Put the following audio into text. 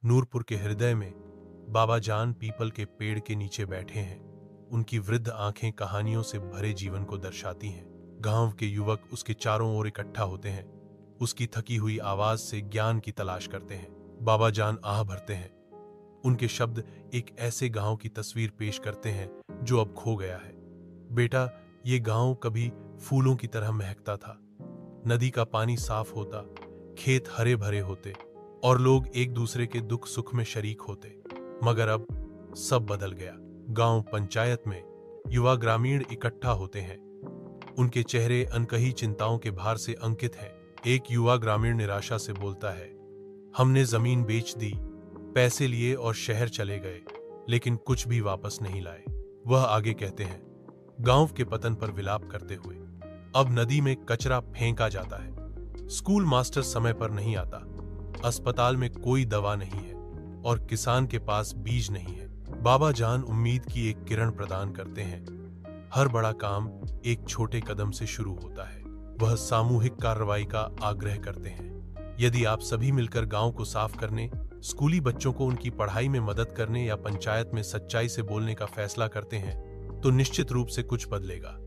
नूरपुर के हृदय में बाबा जान पीपल के पेड़ के नीचे बैठे हैं। उनकी वृद्ध आंखें कहानियों से भरे जीवन को दर्शाती हैं। गांव के युवक उसके चारों ओर इकट्ठा होते हैं, उसकी थकी हुई आवाज से ज्ञान की तलाश करते हैं। बाबा जान आह भरते हैं। उनके शब्द एक ऐसे गांव की तस्वीर पेश करते हैं जो अब खो गया है। बेटा, ये गांव कभी फूलों की तरह महकता था। नदी का पानी साफ होता, खेत हरे भरे होते और लोग एक दूसरे के दुख सुख में शरीक होते। मगर अब सब बदल गया। गांव पंचायत में युवा ग्रामीण इकट्ठा होते हैं। उनके चेहरे अनकही चिंताओं के भार से अंकित हैं। एक युवा ग्रामीण निराशा से बोलता है, हमने जमीन बेच दी, पैसे लिए और शहर चले गए, लेकिन कुछ भी वापस नहीं लाए। वह आगे कहते हैं, गांव के पतन पर विलाप करते हुए, अब नदी में कचरा फेंका जाता है, स्कूल मास्टर समय पर नहीं आता, अस्पताल में कोई दवा नहीं है और किसान के पास बीज नहीं है। बाबा जान उम्मीद की एक किरण प्रदान करते हैं। हर बड़ा काम एक छोटे कदम से शुरू होता है। वह सामूहिक कार्रवाई का आग्रह करते हैं। यदि आप सभी मिलकर गांव को साफ करने, स्कूली बच्चों को उनकी पढ़ाई में मदद करने या पंचायत में सच्चाई से बोलने का फैसला करते हैं, तो निश्चित रूप से कुछ बदलेगा।